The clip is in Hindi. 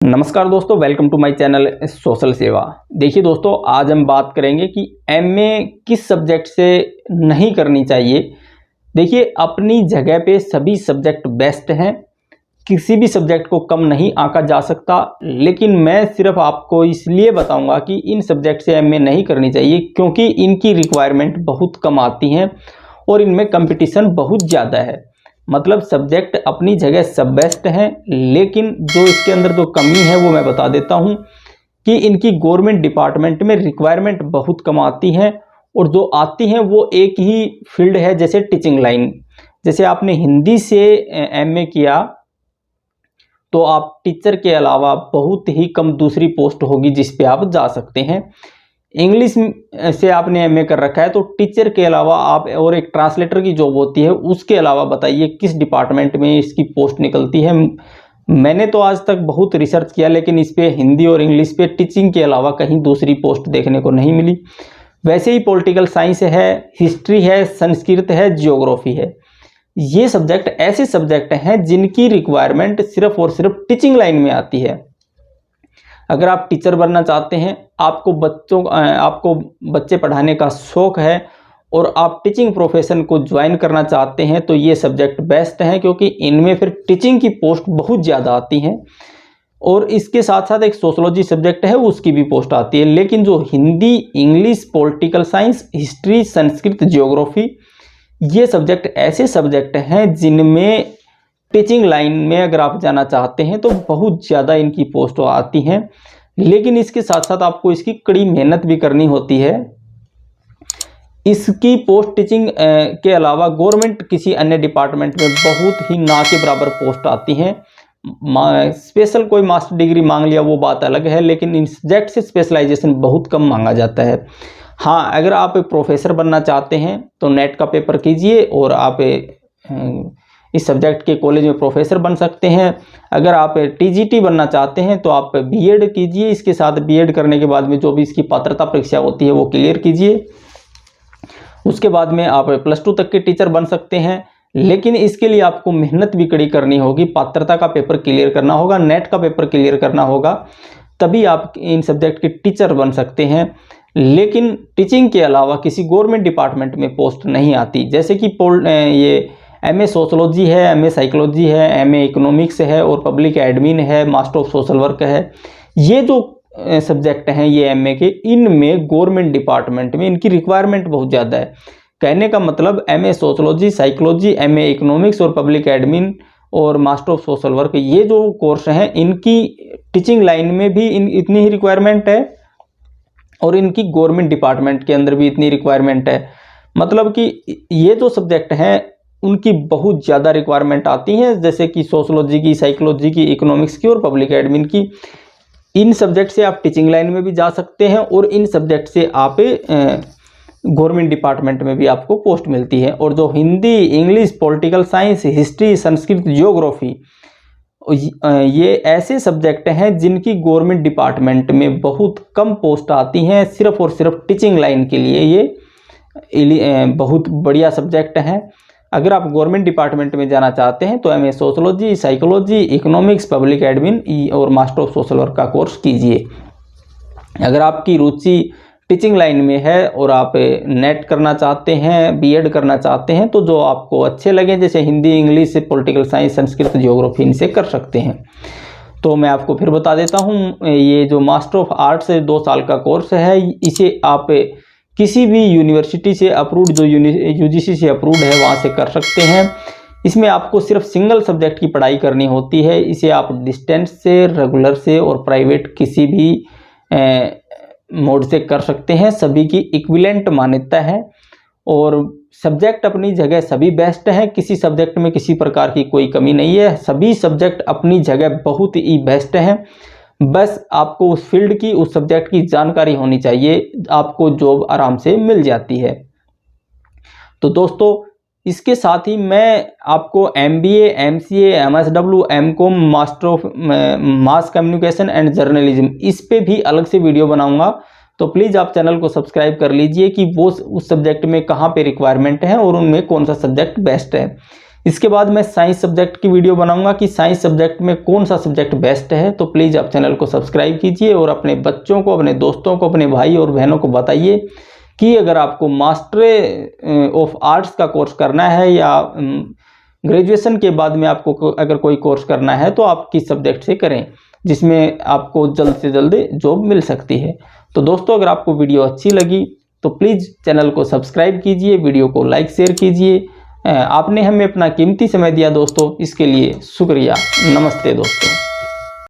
नमस्कार दोस्तों, welcome to my channel social सेवा। देखिए दोस्तों, आज हम बात करेंगे कि एमए किस सब्जेक्ट से नहीं करनी चाहिए। देखिए, अपनी जगह पे सभी सब्जेक्ट बेस्ट हैं, किसी भी सब्जेक्ट को कम नहीं आंका जा सकता, लेकिन मैं सिर्फ आपको इसलिए बताऊंगा कि इन सब्जेक्ट से एमए नहीं करनी चाहिए क्योंकि इनकी रिक्वायरमेंट बहुत कम आती हैं और इनमें कंपटीशन बहुत ज़्यादा है। मतलब सब्जेक्ट अपनी जगह सब बेस्ट हैं, लेकिन जो इसके अंदर जो कमी है वो मैं बता देता हूं कि इनकी गवर्नमेंट डिपार्टमेंट में रिक्वायरमेंट बहुत कम आती हैं और जो आती हैं वो एक ही फील्ड है, जैसे टीचिंग लाइन। जैसे आपने हिंदी से एमए किया तो आप टीचर के अलावा बहुत ही कम दूसरी पोस्ट होगी जिस पे आप जा सकते हैं। इंग्लिश से आपने एमए कर रखा है तो टीचर के अलावा आप और एक ट्रांसलेटर की जॉब होती है, उसके अलावा बताइए किस डिपार्टमेंट में इसकी पोस्ट निकलती है। मैंने तो आज तक बहुत रिसर्च किया, लेकिन इस पे हिंदी और इंग्लिश पे टीचिंग के अलावा कहीं दूसरी पोस्ट देखने को नहीं मिली। वैसे ही पॉलिटिकल साइंस है, हिस्ट्री है, संस्कृत है, जियोग्राफी है। ये सब्जेक्ट ऐसे सब्जेक्ट हैं जिनकी रिक्वायरमेंट सिर्फ और सिर्फ टीचिंग लाइन में आती है। अगर आप टीचर बनना चाहते हैं, आपको बच्चे पढ़ाने का शौक है और आप टीचिंग प्रोफेशन को ज्वाइन करना चाहते हैं, तो ये सब्जेक्ट बेस्ट हैं क्योंकि इनमें फिर टीचिंग की पोस्ट बहुत ज़्यादा आती हैं। और इसके साथ साथ एक सोशोलॉजी सब्जेक्ट है, उसकी भी पोस्ट आती है। लेकिन जो Hindi, English, political science, history, Sanskrit, geography, ये सब्जेक्ट ऐसे सब्जेक्ट हैं जिनमें टीचिंग लाइन में अगर आप जाना चाहते हैं तो बहुत ज़्यादा इनकी पोस्ट आती हैं। लेकिन इसके साथ साथ आपको इसकी कड़ी मेहनत भी करनी होती है। इसकी पोस्ट टीचिंग के अलावा गवर्नमेंट किसी अन्य डिपार्टमेंट में बहुत ही ना के बराबर पोस्ट आती हैं। स्पेशल कोई मास्टर डिग्री मांग लिया वो बात अलग है, लेकिन इन सब्जेक्ट से स्पेशलाइजेशन बहुत कम मांगा जाता है। हाँ, अगर आप प्रोफेसर बनना चाहते हैं तो नेट का पेपर कीजिए और आप इस सब्जेक्ट के कॉलेज में प्रोफेसर बन सकते हैं। अगर आप टीजीटी बनना चाहते हैं तो आप बीएड कीजिए। इसके साथ बीएड करने के बाद में जो भी इसकी पात्रता परीक्षा होती है वो क्लियर कीजिए। उसके बाद में आप +2 तक के टीचर बन सकते हैं, लेकिन इसके लिए आपको मेहनत भी कड़ी करनी होगी। पात्रता का पेपर क्लियर करना होगा, नेट का पेपर क्लियर करना होगा, तभी आप इन सब्जेक्ट के टीचर बन सकते हैं। लेकिन टीचिंग के अलावा किसी गवर्नमेंट डिपार्टमेंट में पोस्ट नहीं आती। जैसे कि ये एमए सोशोलॉजी है, एमए साइकोलॉजी है, एमए इकोनॉमिक्स है और पब्लिक एडमिन है, मास्टर ऑफ सोशल वर्क है। ये जो सब्जेक्ट हैं ये एमए के, इनमें गवर्नमेंट डिपार्टमेंट में इनकी रिक्वायरमेंट बहुत ज़्यादा है। कहने का मतलब MA sociology, psychology, MA economics और पब्लिक एडमिन और मास्टर ऑफ सोशल वर्क, ये जो कोर्स हैं इनकी टीचिंग लाइन में भी इतनी ही रिक्वायरमेंट है और इनकी गवर्नमेंट डिपार्टमेंट के अंदर भी इतनी रिक्वायरमेंट है। मतलब कि ये जो सब्जेक्ट हैं उनकी बहुत ज़्यादा रिक्वायरमेंट आती हैं, जैसे कि सोशोलॉजी की, साइकोलॉजी की, इकोनॉमिक्स की और पब्लिक एडमिन की। इन सब्जेक्ट से आप टीचिंग लाइन में भी जा सकते हैं और इन सब्जेक्ट से आप गवर्नमेंट डिपार्टमेंट में भी आपको पोस्ट मिलती है। और जो Hindi, English, political science, history, Sanskrit, geography, ये ऐसे सब्जेक्ट हैं जिनकी गवर्नमेंट डिपार्टमेंट में बहुत कम पोस्ट आती हैं। सिर्फ और सिर्फ टीचिंग लाइन के लिए ये बहुत बढ़िया सब्जेक्ट हैं। अगर आप गवर्नमेंट डिपार्टमेंट में जाना चाहते हैं तो MA sociology, psychology, economics, public admin और मास्टर ऑफ सोशल वर्क का कोर्स कीजिए। अगर आपकी रुचि टीचिंग लाइन में है और आप नेट करना चाहते हैं, बीएड करना चाहते हैं, तो जो आपको अच्छे लगे, जैसे Hindi, English, political science, Sanskrit, geography, इनसे कर सकते हैं। तो मैं आपको फिर बता देता हूँ, ये जो मास्टर ऑफ आर्ट्स 2 साल का कोर्स है, इसे आप किसी भी यूनिवर्सिटी से अप्रूव्ड, जो यूजीसी से अप्रूव्ड है, वहाँ से कर सकते हैं। इसमें आपको सिर्फ सिंगल सब्जेक्ट की पढ़ाई करनी होती है। इसे आप डिस्टेंस से, रेगुलर से और प्राइवेट किसी भी मोड से कर सकते हैं। सभी की इक्विवेलेंट मान्यता है और सब्जेक्ट अपनी जगह सभी बेस्ट हैं। किसी सब्जेक्ट में किसी प्रकार की कोई कमी नहीं है। सभी सब्जेक्ट अपनी जगह बहुत ही बेस्ट हैं। बस आपको उस फील्ड की, उस सब्जेक्ट की जानकारी होनी चाहिए, आपको जॉब आराम से मिल जाती है। तो दोस्तों, इसके साथ ही मैं आपको MBA, MCA, MSW, MCOM, master of mass communication and journalism, इस पे भी अलग से वीडियो बनाऊंगा। तो प्लीज़ आप चैनल को सब्सक्राइब कर लीजिए कि वो उस सब्जेक्ट में कहाँ पे रिक्वायरमेंट है और उनमें कौन सा सब्जेक्ट बेस्ट है। इसके बाद मैं साइंस सब्जेक्ट की वीडियो बनाऊंगा कि साइंस सब्जेक्ट में कौन सा सब्जेक्ट बेस्ट है। तो प्लीज़ आप चैनल को सब्सक्राइब कीजिए और अपने बच्चों को, अपने दोस्तों को, अपने भाई और बहनों को बताइए कि अगर आपको मास्टर ऑफ आर्ट्स का कोर्स करना है या ग्रेजुएशन के बाद में आपको अगर कोई कोर्स करना है तो आप किस सब्जेक्ट से करें जिसमें आपको जल्द से जल्द जॉब मिल सकती है। तो दोस्तों, अगर आपको वीडियो अच्छी लगी तो प्लीज़ चैनल को सब्सक्राइब कीजिए, वीडियो को लाइक शेयर कीजिए। आपने हमें अपना कीमती समय दिया दोस्तों, इसके लिए शुक्रिया। नमस्ते दोस्तों।